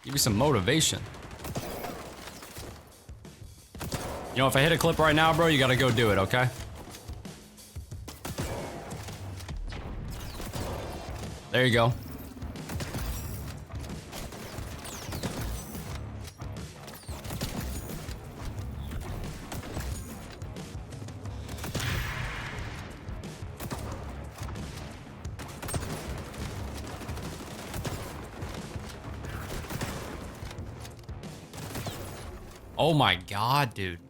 Give you some motivation. You know, if I hit a clip right now, bro, you gotta go do it, okay? There you go. Oh my God, dude.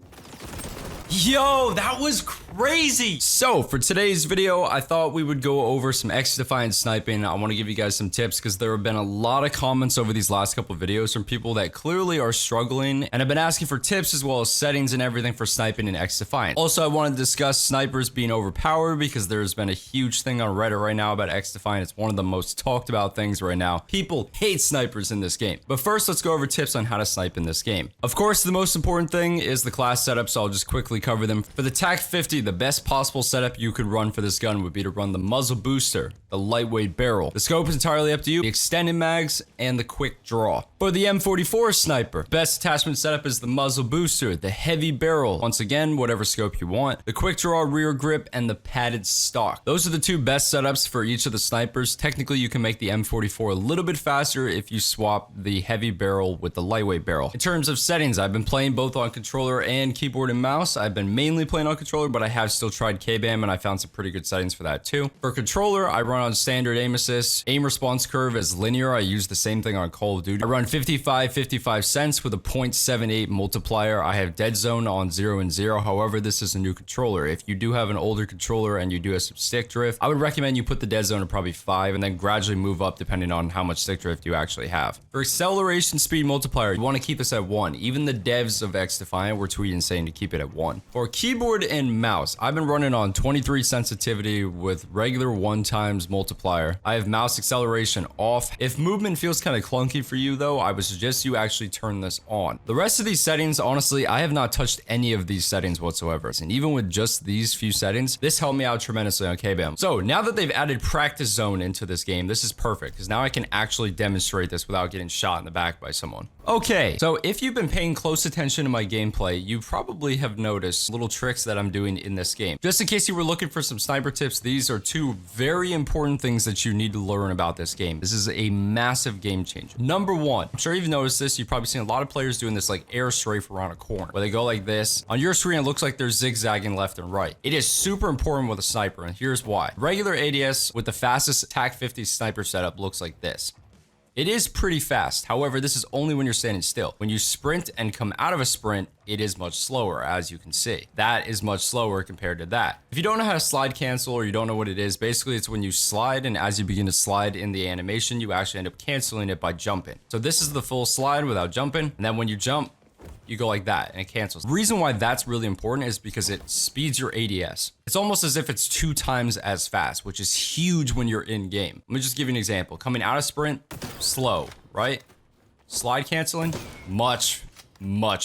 Yo, that was crazy. So for today's video, I thought we would go over some XDEFIANT sniping. I want to give you guys some tips because there have been a lot of comments over these last couple of videos from people that clearly are struggling and have been asking for tips as well as settings and everything for sniping in XDEFIANT. Also, I want to discuss snipers being overpowered because there's been a huge thing on Reddit right now about XDEFIANT. It's one of the most talked about things right now. People hate snipers in this game. But first, let's go over tips on how to snipe in this game. Of course, the most important thing is the class setup, so I'll just quickly cover them. For the TAC 50, the best possible setup you could run for this gun would be to run the muzzle booster, the lightweight barrel. The scope is entirely up to you, the extended mags, and the quick draw. For the M44 sniper, best attachment setup is the muzzle booster, the heavy barrel, once again, whatever scope you want, the quick draw rear grip, and the padded stock. Those are the two best setups for each of the snipers. Technically, you can make the M44 a little bit faster if you swap the heavy barrel with the lightweight barrel. In terms of settings, I've been playing both on controller and keyboard and mouse. I've been mainly playing on controller, but I have still tried KBAM and I found some pretty good settings for that too. For controller, I run on standard aim assist. Aim response curve is linear. I use the same thing on Call of Duty. I run 55 cents with a 0.78 multiplier. I have dead zone on 0 and 0. However, this is a new controller. If you do have an older controller and you do have some stick drift, I would recommend you put the dead zone at probably 5 and then gradually move up depending on how much stick drift you actually have. For acceleration speed multiplier, you want to keep this at 1. Even the devs of XDEFIANT were tweeting saying to keep it at 1. For keyboard and mouse, I've been running on 23 sensitivity with regular 1 times multiplier. I have mouse acceleration off. If movement feels kind of clunky for you though, I would suggest you actually turn this on. The rest of these settings, honestly, I have not touched any of these settings whatsoever. And even with just these few settings, this helped me out tremendously on KBAM. So now that they've added practice zone into this game, this is perfect because now I can actually demonstrate this without getting shot in the back by someone. Okay, so if you've been paying close attention to my gameplay, you probably have noticed little tricks that I'm doing in this game. Just in case you were looking for some sniper tips, these are two very important things that you need to learn about this game. This is a massive game changer. Number one, I'm sure you've noticed this. You've probably seen a lot of players doing this like air strafe around a corner where they go like this. On your screen, it looks like they're zigzagging left and right. It is super important with a sniper, and here's why. Regular ADS with the fastest TAC 50 sniper setup looks like this. It is pretty fast. However, this is only when you're standing still. When you sprint and come out of a sprint, it is much slower, as you can see. That is much slower compared to that. If you don't know how to slide cancel or you don't know what it is, basically it's when you slide, and as you begin to slide in the animation, you actually end up canceling it by jumping. So this is the full slide without jumping, and then when you jump, you go like that and it cancels. The reason why that's really important is because it speeds your ADS. It's almost as if it's 2 times as fast, which is huge when you're in game. Let me just give you an example. Coming out of sprint, slow, right? Slide canceling, much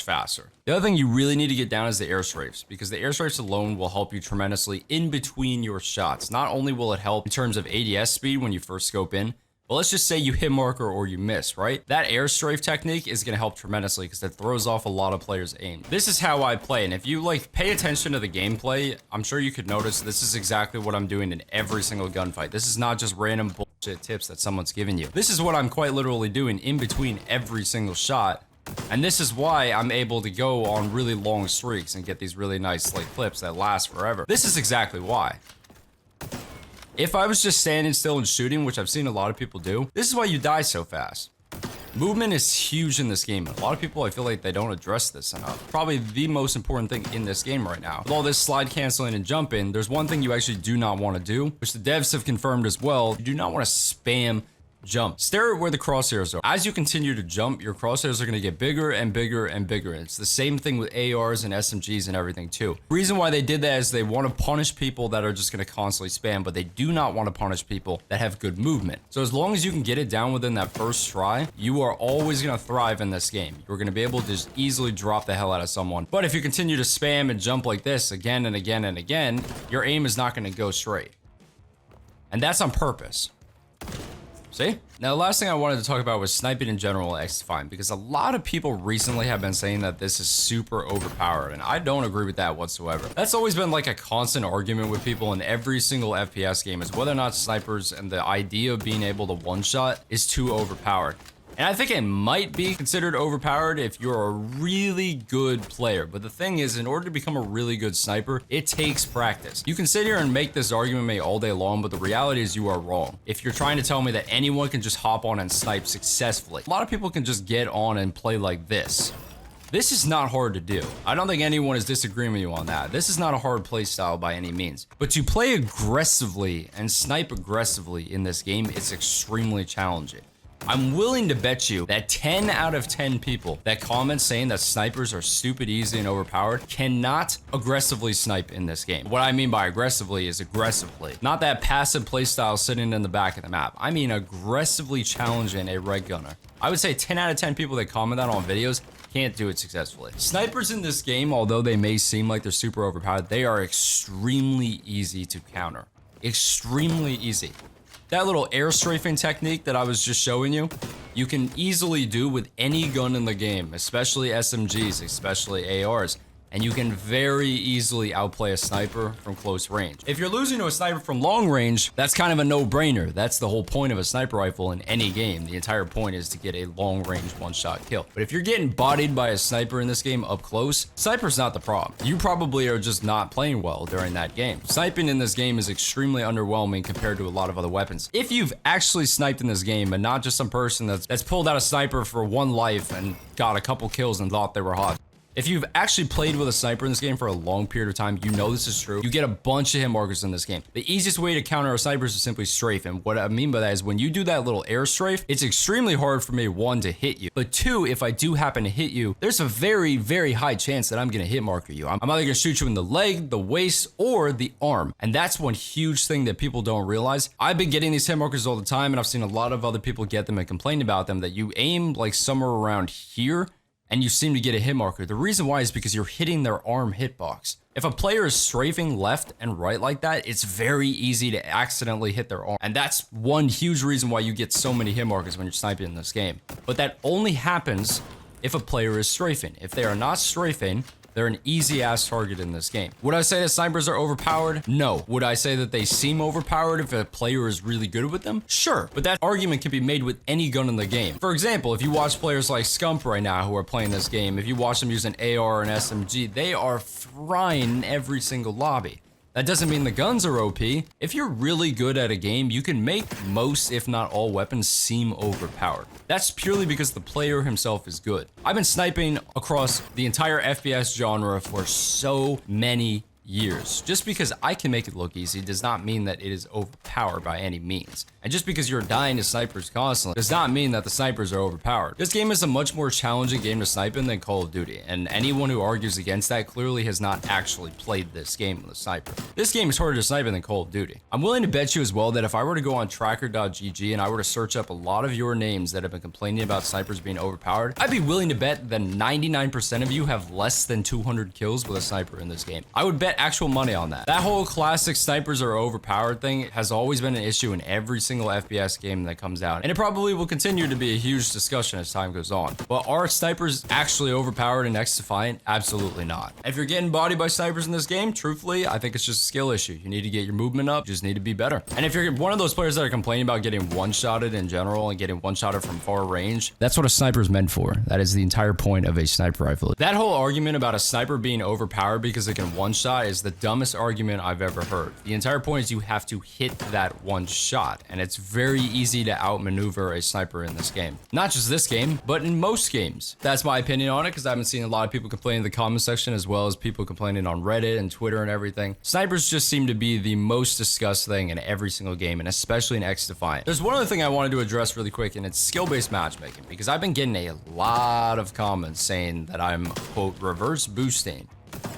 faster. The other thing you really need to get down is the air strafes, because the air strafes alone will help you tremendously in between your shots. Not only will it help in terms of ADS speed when you first scope in, but let's just say you hit marker or you miss, right? That air strafe technique is going to help tremendously because it throws off a lot of players' aim. This is how I play, and if you like pay attention to the gameplay, I'm sure you could notice this is exactly what I'm doing in every single gunfight. This is not just random bullshit tips that someone's giving you. This is what I'm quite literally doing in between every single shot. And this is why I'm able to go on really long streaks and get these really nice like clips that last forever. This is exactly why. If I was just standing still and shooting, which I've seen a lot of people do, this is why you die so fast. Movement is huge in this game. A lot of people, I feel like they don't address this enough. Probably the most important thing in this game right now. With all this slide canceling and jumping, there's one thing you actually do not want to do, which the devs have confirmed as well. You do not want to spam jump. Stare at where the crosshairs are. As you continue to jump, your crosshairs are going to get bigger and bigger and bigger. It's the same thing with ARs and SMGs and everything too. The reason why they did that is they want to punish people that are just going to constantly spam, but they do not want to punish people that have good movement. So as long as you can get it down within that first try, you are always going to thrive in this game. You're going to be able to just easily drop the hell out of someone. But if you continue to spam and jump like this again and again and again, your aim is not going to go straight. And that's on purpose. See? Now, the last thing I wanted to talk about was sniping in general at XDEFIANT, because a lot of people recently have been saying that this is super overpowered, and I don't agree with that whatsoever. That's always been like a constant argument with people in every single FPS game, is whether or not snipers and the idea of being able to one-shot is too overpowered. And I think it might be considered overpowered if you're a really good player. But the thing is, in order to become a really good sniper, it takes practice. You can sit here and make this argument mate all day long, but the reality is you are wrong. If you're trying to tell me that anyone can just hop on and snipe successfully, a lot of people can just get on and play like this. This is not hard to do. I don't think anyone is disagreeing with you on that. This is not a hard play style by any means. But to play aggressively and snipe aggressively in this game, it's extremely challenging. I'm willing to bet you that 10 out of 10 people that comment saying that snipers are stupid easy and overpowered cannot aggressively snipe in this game. What I mean by aggressively is aggressively. Not that passive playstyle sitting in the back of the map. I mean aggressively challenging a red gunner. I would say 10 out of 10 people that comment that on videos can't do it successfully. Snipers in this game, although they may seem like they're super overpowered, they are extremely easy to counter. Extremely easy. That little air strafing technique that I was just showing you, you can easily do with any gun in the game, especially SMGs, especially ARs. And you can very easily outplay a sniper from close range. If you're losing to a sniper from long range, that's kind of a no-brainer. That's the whole point of a sniper rifle in any game. The entire point is to get a long-range one-shot kill. But if you're getting bodied by a sniper in this game up close, sniper's not the problem. You probably are just not playing well during that game. Sniping in this game is extremely underwhelming compared to a lot of other weapons. If you've actually sniped in this game and not just some person that's pulled out a sniper for one life and got a couple kills and thought they were hot. If you've actually played with a sniper in this game for a long period of time, you know this is true. You get a bunch of hit markers in this game. The easiest way to counter a sniper is to simply strafe. And what I mean by that is when you do that little air strafe, it's extremely hard for me, one, to hit you. But two, if I do happen to hit you, there's a very, very high chance that I'm going to hit marker you. I'm either going to shoot you in the leg, the waist, or the arm. And that's one huge thing that people don't realize. I've been getting these hit markers all the time, and I've seen a lot of other people get them and complain about them, that you aim like somewhere around here, and you seem to get a hit marker. The reason why is because you're hitting their arm hitbox. If a player is strafing left and right like that, it's very easy to accidentally hit their arm. And that's one huge reason why you get so many hit markers when you're sniping in this game. But that only happens if a player is strafing. If they are not strafing, they're an easy ass target in this game. Would I say that snipers are overpowered? No. Would I say that they seem overpowered if a player is really good with them? Sure, but that argument can be made with any gun in the game. For example, if you watch players like Scump right now who are playing this game, if you watch them using AR and SMG, they are frying every single lobby. That doesn't mean the guns are OP. If you're really good at a game, you can make most, if not all, weapons seem overpowered. That's purely because the player himself is good. I've been sniping across the entire FPS genre for so many years. Just because I can make it look easy does not mean that it is overpowered by any means. And just because you're dying to snipers constantly does not mean that the snipers are overpowered. This game is a much more challenging game to snipe in than Call of Duty, and anyone who argues against that clearly has not actually played this game with a sniper. This game is harder to snipe in than Call of Duty. I'm willing to bet you as well that if I were to go on tracker.gg and I were to search up a lot of your names that have been complaining about snipers being overpowered, I'd be willing to bet that 99% of you have less than 200 kills with a sniper in this game. I would bet actual money on that. That whole classic snipers are overpowered thing has always been an issue in every single FPS game that comes out, and it probably will continue to be a huge discussion as time goes on. But are snipers actually overpowered in XDEFIANT? Absolutely not. If you're getting bodied by snipers in this game, truthfully, I think it's just a skill issue. You need to get your movement up, you just need to be better. And if you're one of those players that are complaining about getting one-shotted in general and getting one-shotted from far range, that's what a sniper is meant for. That is the entire point of a sniper rifle. That whole argument about a sniper being overpowered because it can one-shot is the dumbest argument I've ever heard. The entire point is you have to hit that one shot, and it's very easy to outmaneuver a sniper in this game. Not just this game, but in most games. That's my opinion on it, because I haven't seen a lot of people complain in the comment section, as well as people complaining on Reddit and Twitter and everything. Snipers just seem to be the most discussed thing in every single game, and especially in XDEFIANT. There's one other thing I wanted to address really quick, and it's skill-based matchmaking, because I've been getting a lot of comments saying that I'm, quote, reverse boosting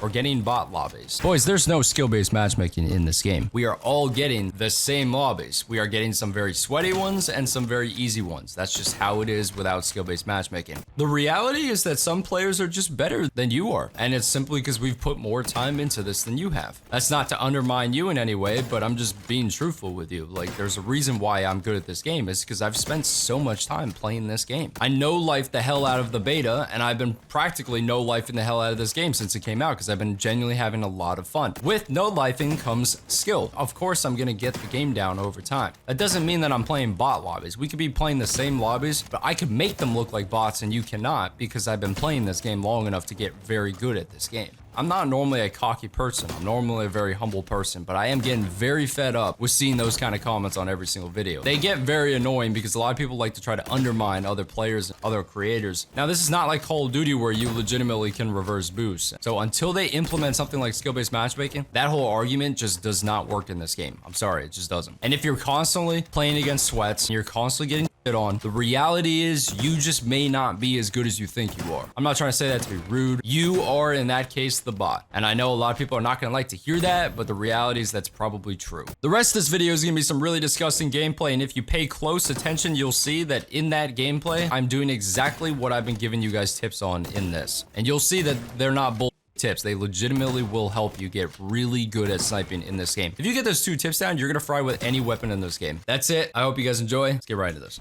or getting bot lobbies. Boys, there's no skill-based matchmaking in this game. We are all getting the same lobbies. We are getting some very sweaty ones and some very easy ones. That's just how it is without skill-based matchmaking. The reality is that some players are just better than you are, and it's simply because we've put more time into this than you have. That's not to undermine you in any way, but I'm just being truthful with you. Like, there's a reason why I'm good at this game. It's because I've spent so much time playing this game. I no-life the hell out of the beta, and I've been practically no-lifing the hell out of this game since it came out because I've been genuinely having a lot of fun. With no-lifing comes skill. Of course, I'm gonna get the game down over time. That doesn't mean that I'm playing bot lobbies. We could be playing the same lobbies, but I could make them look like bots and you cannot because I've been playing this game long enough to get very good at this game. I'm not normally a cocky person. I'm normally a very humble person, but I am getting very fed up with seeing those kind of comments on every single video. They get very annoying because a lot of people like to try to undermine other players and other creators. Now, this is not like Call of Duty where you legitimately can reverse boost. So until they implement something like skill-based matchmaking, that whole argument just does not work in this game. I'm sorry, it just doesn't. And if you're constantly playing against sweats and you're constantly getting shit on, the reality is you just may not be as good as you think you are. I'm not trying to say that to be rude. You are, in that case, the bot. And I know a lot of people are not going to like to hear that, but the reality is that's probably true. The rest of this video is going to be some really disgusting gameplay, and if you pay close attention, you'll see that in that gameplay, I'm doing exactly what I've been giving you guys tips on in this. And you'll see that they're not bull tips. They legitimately will help you get really good at sniping in this game. If you get those 2 tips down, you're going to fry with any weapon in this game. That's it. I hope you guys enjoy. Let's get right into this.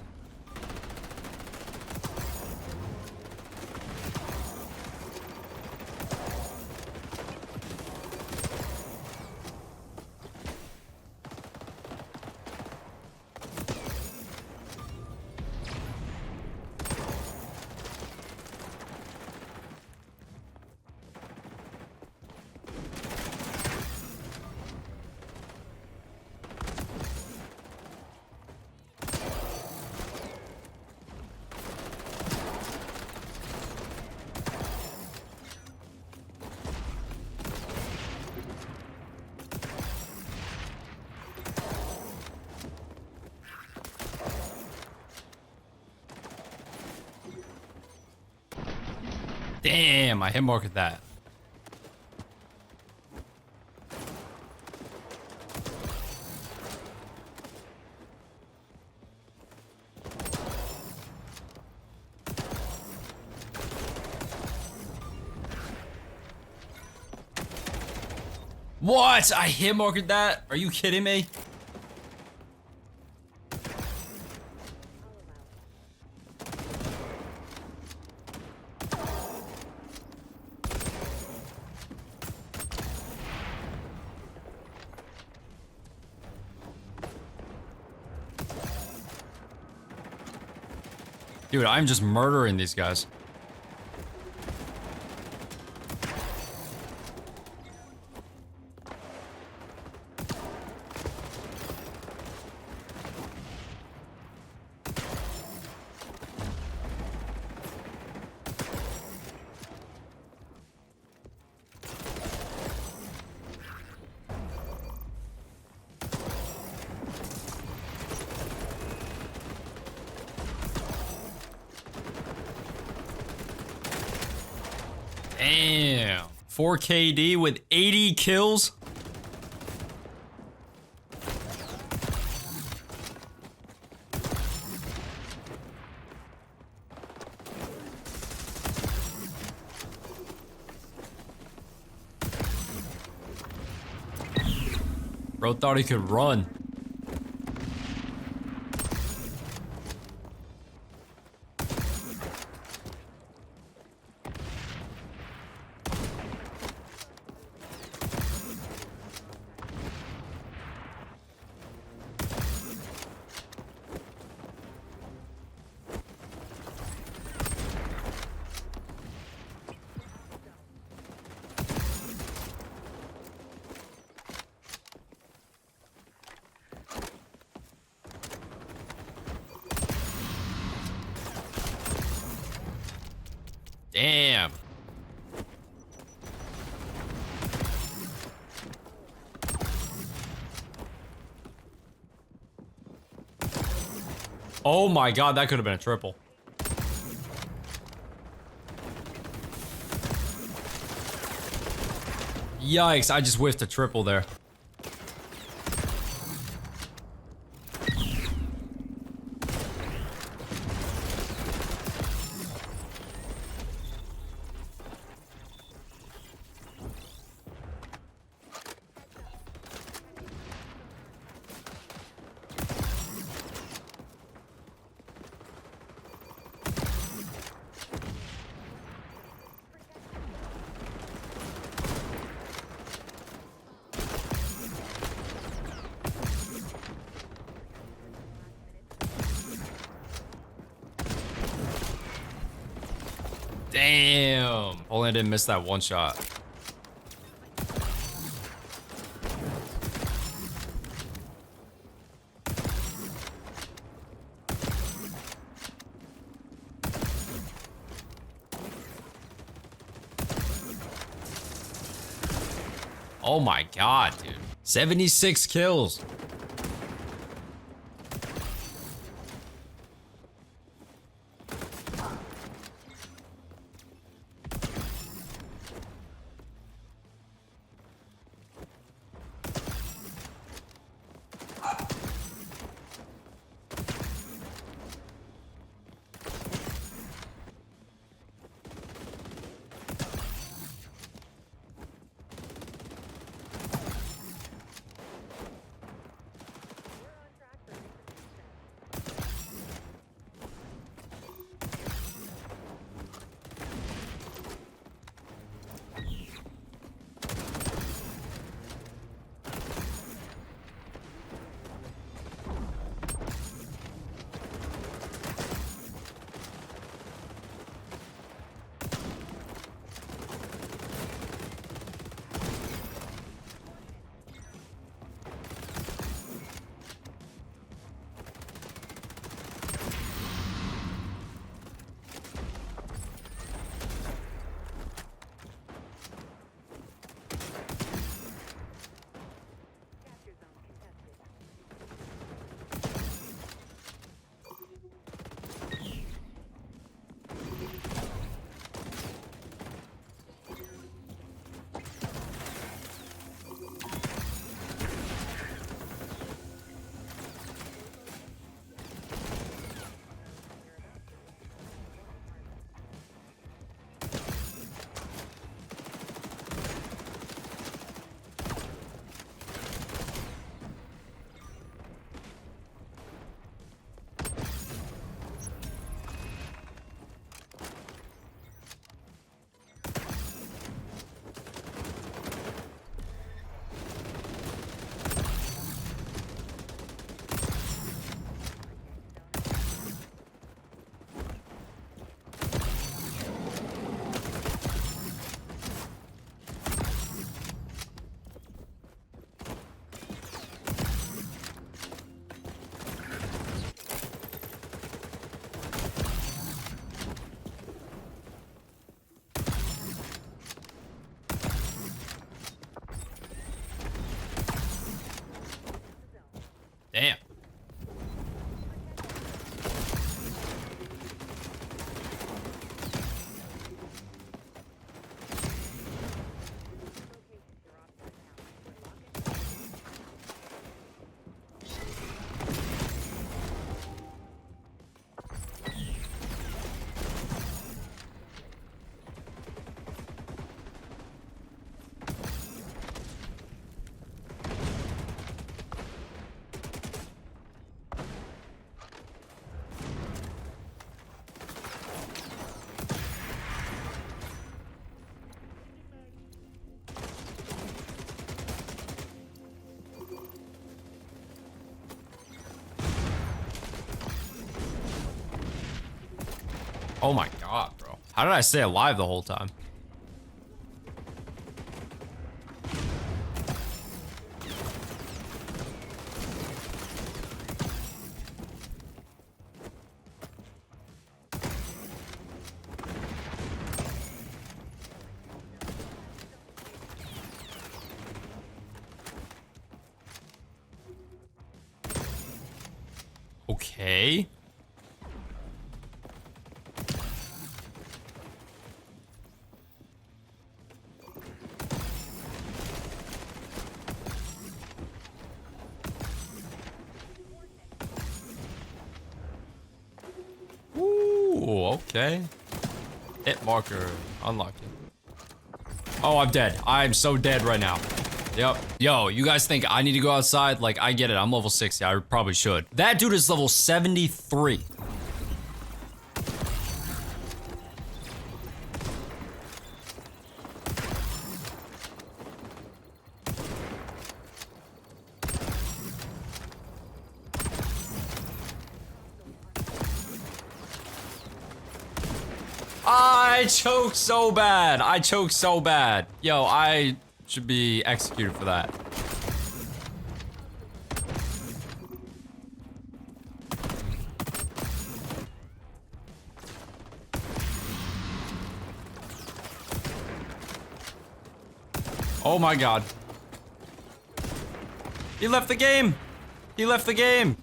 Damn, I hit marked that. What? I hit marked that? Are you kidding me? Dude, I'm just murdering these guys. Damn. 4KD with 80 kills. Bro thought he could run. Damn. Oh my god, that could have been a triple. Yikes, I just whiffed a triple there. Damn. Only I didn't miss that one shot. Oh my god, dude. 76 kills. Damn. Oh my god, bro. How did I stay alive the whole time? Okay. Okay. Hit marker. Unlucky. Oh, I'm dead. I'm so dead right now. Yep. Yo, you guys think I need to go outside? Like, I get it. I'm level 60. I probably should. That dude is level 73. I choked so bad. I choked so bad. Yo, I should be executed for that. Oh my god. He left the game. He left the game.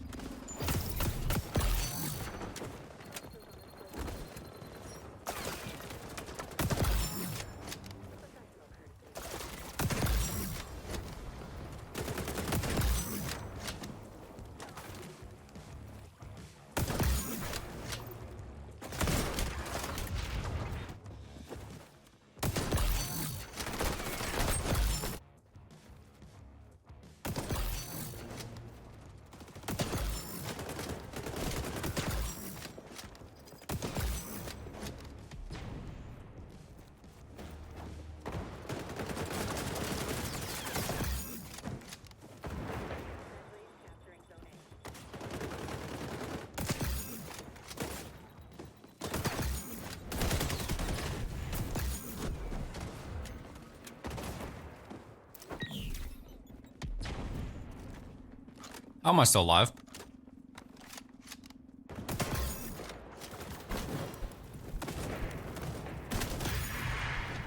How am I still alive?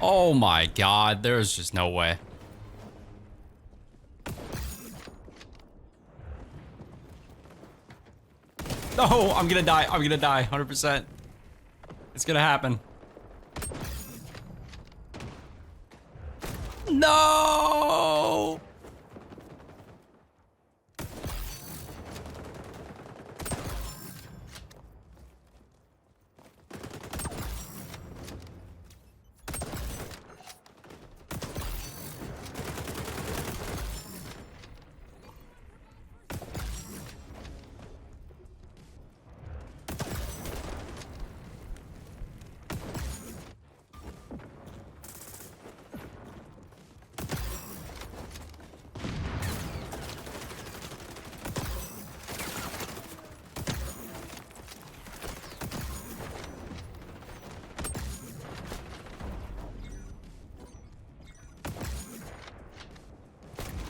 Oh my god, there's just no way. No, I'm gonna die. I'm gonna die, 100%. It's gonna happen. No!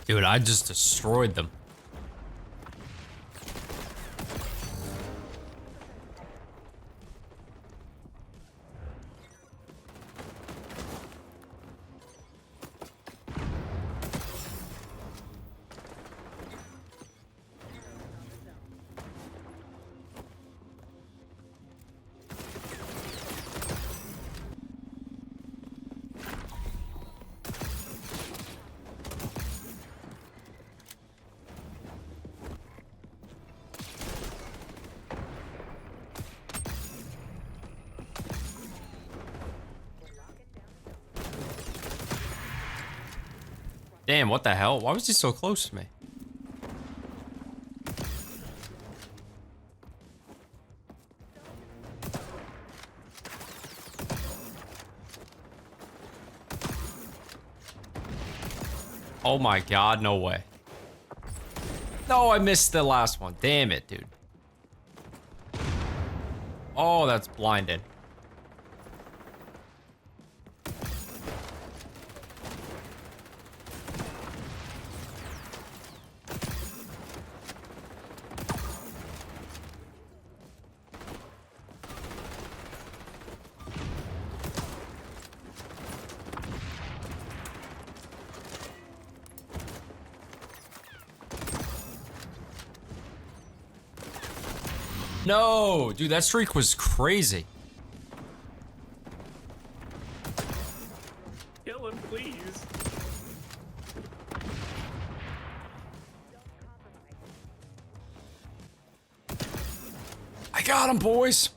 Dude, I just destroyed them. Damn, what the hell? Why was he so close to me? Oh my god, no way. No, I missed the last one. Damn it, dude. Oh, that's blinded. No, dude, that streak was crazy. Kill him, please. I got him, boys.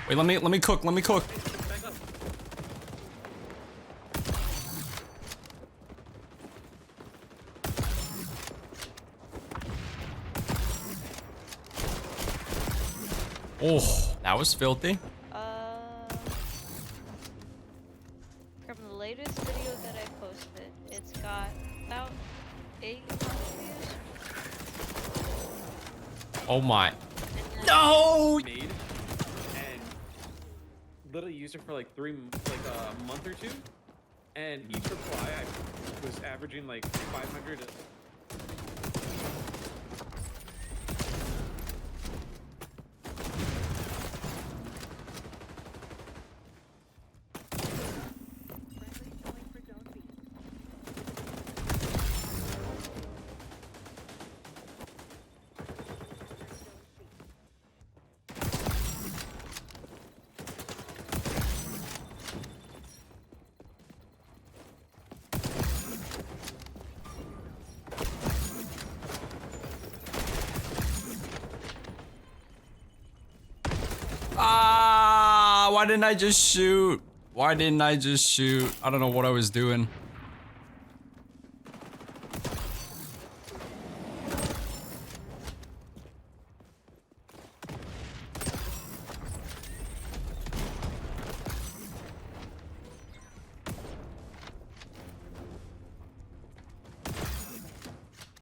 Wait, let me cook. Let me cook. Back up. Oh, that was filthy. From the latest video that I posted, it's got about 800 views. Oh my. No! Made and literally used it for like a month or two, and each reply I was averaging like 500. Ah, why didn't I just shoot? Why didn't I just shoot? I don't know what I was doing.